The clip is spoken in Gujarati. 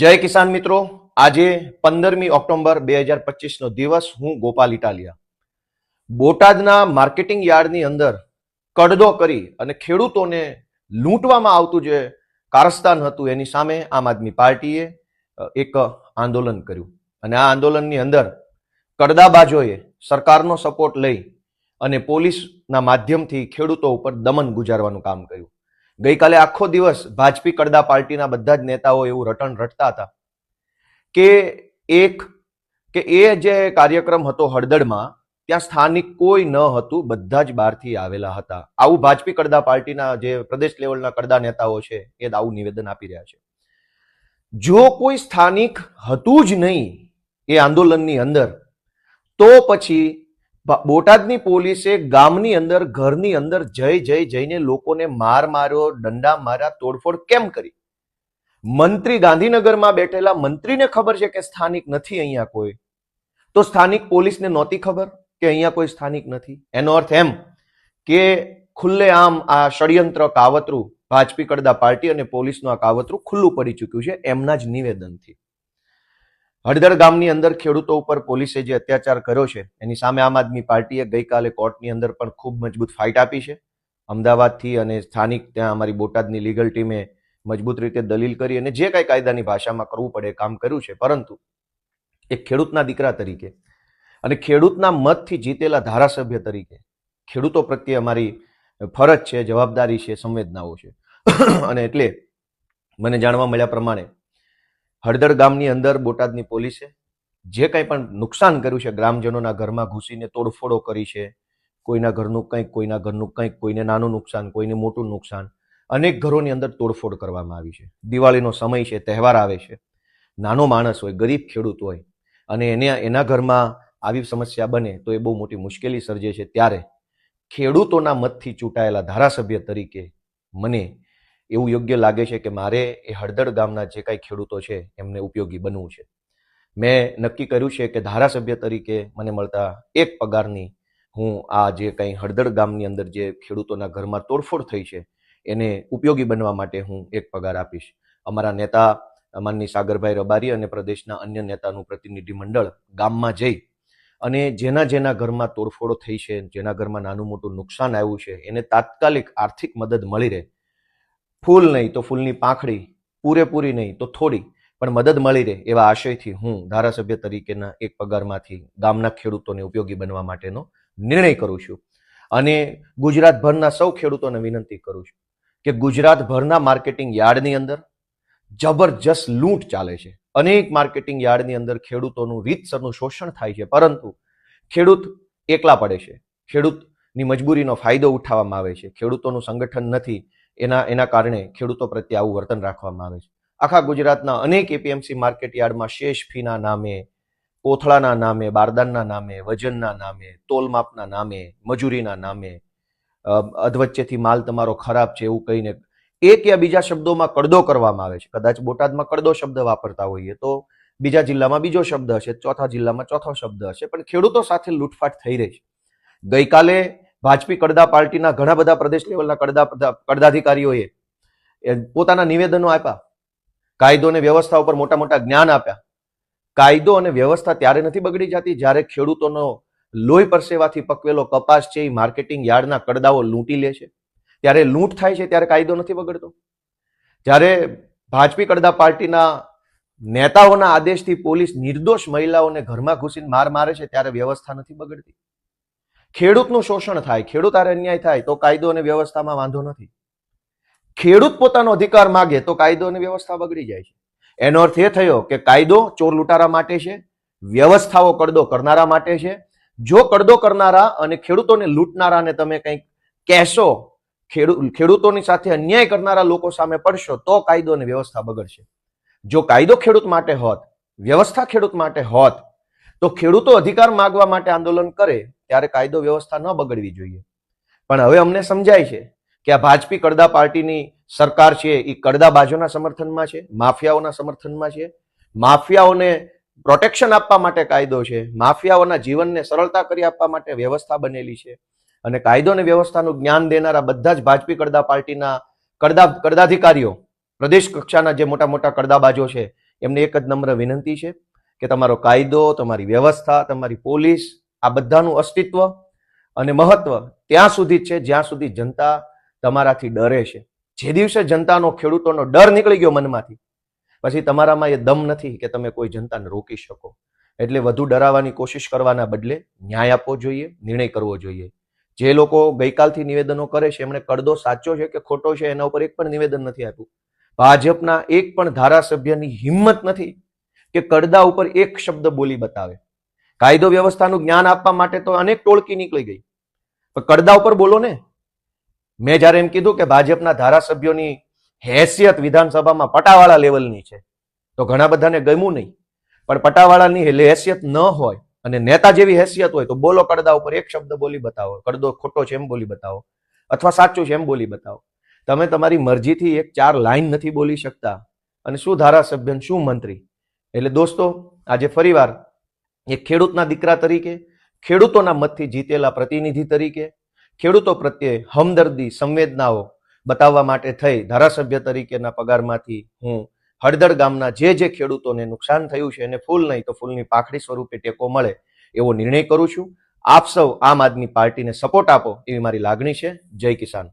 જય કિસાન મિત્રો, આજે 15મી ઓક્ટોબર 2025 નો દિવસ. હું ગોપાલ ઇટાલિયા બોટાદના માર્કેટિંગ યાર્ડની અંદર કડદો કરી અને ખેડૂતોને લૂંટવામાં આવતું જે કારસ્તાન હતું એની સામે આમ આદમી પાર્ટીએ એક આંદોલન કર્યું અને આ આંદોલનની અંદર કડદાબાજોએ સરકારનો સપોર્ટ લઈ અને પોલીસના માધ્યમથી ખેડૂતો ઉપર દમન ગુજારવાનું કામ કર્યું. ગઈકાલે આખો દિવસ ભાજપી કડદા પાર્ટીના બધા જ નેતાઓ એવું રટણ રટતા હતા કે એ જે કાર્યક્રમ હતો હળદળમાં, ત્યાં સ્થાનિક કોઈ ન હતું, બધા જ બહારથી આવેલા હતા. આવું ભાજપી કડદા પાર્ટીના જે પ્રદેશ લેવલના કડદા નેતાઓ છે એ આવું નિવેદન આપી રહ્યા છે. જો કોઈ સ્થાનિક હતું જ નહીં એ આંદોલનની અંદર, તો પછી બોટાદની પોલીસે ગામની અંદર, ઘરની અંદર જઈને લોકોને માર માર્યો, દંડા માર્યા, તોડફોડ કેમ કરી? મંત્રી ગાંધીનગરમાં બેઠેલા મંત્રીને ખબર છે કે સ્થાનિક નથી અહીંયા કોઈ, તો સ્થાનિક પોલીસને નહોતી ખબર કે અહીંયા કોઈ સ્થાનિક નથી? એનો અર્થ એમ કે ખુલ્લેઆમ આ ષડયંત્ર કાવતરું ભાજપી કડદા પાર્ટી અને પોલીસનું આ કાવતરું ખુલ્લું પડી ચૂક્યું છે એમના જ નિવેદનથી. હળદળ ગામની અંદર ખેડૂતો ઉપર પોલીસે જે અત્યાચાર કર્યો છે એની સામે આમ આદમી પાર્ટીએ ગઈકાલે કોર્ટની અંદર પણ ખૂબ મજબૂત ફાઇટ આપી છે. અમદાવાદથી અને સ્થાનિક ત્યાં અમારી બોટાદની લીગલ ટીમે મજબૂત રીતે દલીલ કરી અને જે કાંઈ કાયદાની ભાષામાં કરવું પડે એ કામ કર્યું છે. પરંતુ એક ખેડૂતના દીકરા તરીકે અને ખેડૂતના મતથી જીતેલા ધારાસભ્ય તરીકે ખેડૂતો પ્રત્યે અમારી ફરજ છે, જવાબદારી છે, સંવેદનાઓ છે. અને એટલે મને જાણવા મળ્યા પ્રમાણે હળદળ ગામની અંદર બોટાદની પોલીસે જે કંઈ પણ નુકસાન કર્યું છે, ગ્રામજનોના ઘરમાં ઘૂસીને તોડફોડો કરી છે, કોઈના ઘરનું કંઈક, કોઈના ઘરનું કંઈક, કોઈને નાનું નુકસાન, કોઈને મોટું નુકસાન, અનેક ઘરોની અંદર તોડફોડ કરવામાં આવી છે. દિવાળીનો સમય છે, તહેવાર આવે છે, નાનો માણસ હોય, ગરીબ ખેડૂત હોય અને એના ઘરમાં આવી સમસ્યા બને તો એ બહુ મોટી મુશ્કેલી સર્જે છે. ત્યારે ખેડૂતોના મતથી ચૂંટાયેલા ધારાસભ્ય તરીકે મને એવું યોગ્ય લાગે છે કે મારે એ હળદળ ગામના જે કાંઈ ખેડૂતો છે એમને ઉપયોગી બનવું છે. મેં નક્કી કર્યું છે કે ધારાસભ્ય તરીકે મને મળતા એક પગારની હું આ જે કંઈ હળદળ ગામની અંદર જે ખેડૂતોના ઘરમાં તોડફોડ થઈ છે એને ઉપયોગી બનવા માટે હું એક પગાર આપીશ. અમારા નેતા માનની સાગરભાઈ રબારી અને પ્રદેશના અન્ય નેતાનું પ્રતિનિધિ મંડળ ગામમાં જઈ અને જેના ઘરમાં તોડફોડો થઈ છે, જેના ઘરમાં નાનું મોટું નુકસાન આવ્યું છે, એને તાત્કાલિક આર્થિક મદદ મળી રહે. ફૂલ નહીં તો ફૂલની પાંખડી, પૂરેપૂરી નહીં તો થોડી પણ મદદ મળી રહે એવા આશયથી હું ધારાસભ્ય તરીકેના એક પગારમાંથી ગામના ખેડૂતોને ઉપયોગી બનવા માટેનો નિર્ણય કરું છું. અને ગુજરાતભરના સૌ ખેડૂતોને વિનંતી કરું છું કે ગુજરાતભરના માર્કેટિંગ યાર્ડની અંદર જબરજસ્ત લૂંટ ચાલે છે. અનેક માર્કેટિંગ યાર્ડની અંદર ખેડૂતોનું રીતસરનું શોષણ થાય છે, પરંતુ ખેડૂત એકલા પડે છે. ખેડૂતની મજબૂરીનો ફાયદો ઉઠાવવામાં આવે છે. ખેડૂતોનું સંગઠન નથી, એના કારણે ખેડૂતો પ્રત્યે આવું વર્તન રાખવામાં આવે છે. આખા ગુજરાતના અનેક એપીએમસી માર્કેટ યાર્ડમાં શેષ ફીના નામે, કોથળાના નામે, બારદાનના નામે, વજનના નામે, તોલમાપના નામે, મજૂરીના નામે, અધવચ્ચેથી માલ તમારો ખરાબ છે એવું કહીને એક યા બીજા શબ્દોમાં કડદો કરવામાં આવે છે. કદાચ બોટાદમાં કડદો શબ્દ વાપરતા હોઈએ તો બીજા જિલ્લામાં બીજો શબ્દ હશે, ચોથા જિલ્લામાં ચોથો શબ્દ હશે, પણ ખેડૂતો સાથે લૂંટફાટ થઈ રહી છે. ગઈકાલે ભાજપી કડદા પાર્ટીના ઘણા બધા પ્રદેશ લેવલના કડદાધિકારીઓએ પોતાના નિવેદનો આપ્યા, કાયદો અને વ્યવસ્થા ઉપર મોટા મોટા જ્ઞાન આપ્યા. કાયદો અને વ્યવસ્થા ત્યારે નથી બગડી જતી જ્યારે ખેડૂતોનો લોહી પરસેવાથી પકવેલો કપાસ છે એ માર્કેટિંગ યાર્ડના કડદાઓ લૂંટી લે છે. ત્યારે લૂંટ થાય છે ત્યારે કાયદો નથી બગડતો. જ્યારે ભાજપી કડદા પાર્ટીના નેતાઓના આદેશથી પોલીસ નિર્દોષ મહિલાઓને ઘરમાં ઘૂસીને માર મારે છે ત્યારે વ્યવસ્થા નથી બગડતી. ખેડૂતનું શોષણ થાય, ખેડૂત આરે અન્યાય થાય તો કાયદો અને વ્યવસ્થામાં વાંધો નથી. ખેડૂત પોતાનો અધિકાર માગે તો કાયદો અને વ્યવસ્થા બગડી જાય છે. એનો અર્થ એ થયો કે કાયદો ચોર લૂંટારા માટે છે, વ્યવસ્થાઓ કડદો કરનારા માટે છે. જો કડદો કરનારા અને ખેડૂતોને લૂંટનારાને તમે કંઈક કહેશો, ખેડૂતોની સાથે અન્યાય કરનારા લોકો સામે પડશો તો કાયદો અને વ્યવસ્થા બગડશે. જો કાયદો ખેડૂત માટે હોત, વ્યવસ્થા ખેડૂત માટે હોત, તો ખેડૂતો અધિકાર માગવા માટે આંદોલન કરે ત્યારે કાયદો વ્યવસ્થા ન બગડવી જોઈએ. પણ હવે અમને સમજાય છે કે આ ભાજપી કડદા પાર્ટીની સરકાર છે એ કડદાબાજોના સમર્થનમાં છે, માફિયાઓના સમર્થનમાં છે. માફિયાઓને પ્રોટેક્શન આપવા માટે કાયદો છે, માફિયાઓના જીવનને સરળતા કરી આપવા માટે વ્યવસ્થા બનેલી છે. અને કાયદો અને વ્યવસ્થાનું જ્ઞાન દેનારા બધા જ ભાજપી કડદા પાર્ટીના કડદાધિકારીઓ, પ્રદેશ કક્ષાના જે મોટા મોટા કડદાબાજો છે એમને એક જ નમ્ર વિનંતી છે કે તમારો કાયદો, તમારી વ્યવસ્થા, તમારી પોલીસ, આ બધાનું અસ્તિત્વ અને મહત્વ ત્યાં સુધી જ છે જ્યાં સુધી જનતા તમારાથી ડરે છે. જે દિવસે જનતાનો, ખેડૂતોનો ડર નીકળી ગયો મનમાંથી, પછી તમારામાં એ દમ નથી કે તમે કોઈ જનતાને રોકી શકો. એટલે વધુ ડરાવવાની કોશિશ કરવાના બદલે ન્યાય આપવો જોઈએ, નિર્ણય કરવો જોઈએ. જે લોકો ગઈકાલથી નિવેદનો કરે છે એમણે કડદો સાચો છે કે ખોટો છે એના ઉપર એક પણ નિવેદન નથી આપ્યું. ભાજપના એક પણ ધારાસભ્યની હિંમત નથી કે કડદા ઉપર એક શબ્દ બોલી બતાવે. કાયદો વ્યવસ્થાનું જ્ઞાન આપવા માટે તો અનેક ટોળકી નીકળી ગઈ, પણ કડદા ઉપર બોલો ને. મેં જયારે એમ કીધું કે ભાજપના ધારાસભ્યોની હેસિયત વિધાનસભામાં પટાવાળા લેવલની છે, તો ઘણા બધાને ગમ્યું નહીં. પણ પટાવાળાની હેસિયત ન હોય અને નેતા જેવી હેસિયત હોય તો બોલો કડદા ઉપર એક શબ્દ બોલી બતાવો. કડદો ખોટો છે એમ બોલી બતાવો, અથવા સાચું છે એમ બોલી બતાવો. તમે તમારી મરજીથી એક 4 લાઈન નથી બોલી શકતા, અને શું ધારાસભ્ય, શું મંત્રી. એટલે દોસ્તો, આજે ફરીવાર એક ખેડૂતના દીકરા તરીકે, ખેડૂતોના મતથી જીતેલા પ્રતિનિધિ તરીકે, ખેડૂતો પ્રત્યે હમદર્દી, સંવેદનાઓ બતાવવા માટે થઈ ધારાસભ્ય તરીકેના પગારમાંથી હું હળદળ ગામના જે ખેડૂતોને નુકસાન થયું છે એને ફૂલ નહીં તો ફૂલની પાખડી સ્વરૂપે ટેકો મળે એવો નિર્ણય કરું છું. આપ સૌ આમ આદમી પાર્ટીને સપોર્ટ આપો એવી મારી લાગણી છે. જય કિસાન.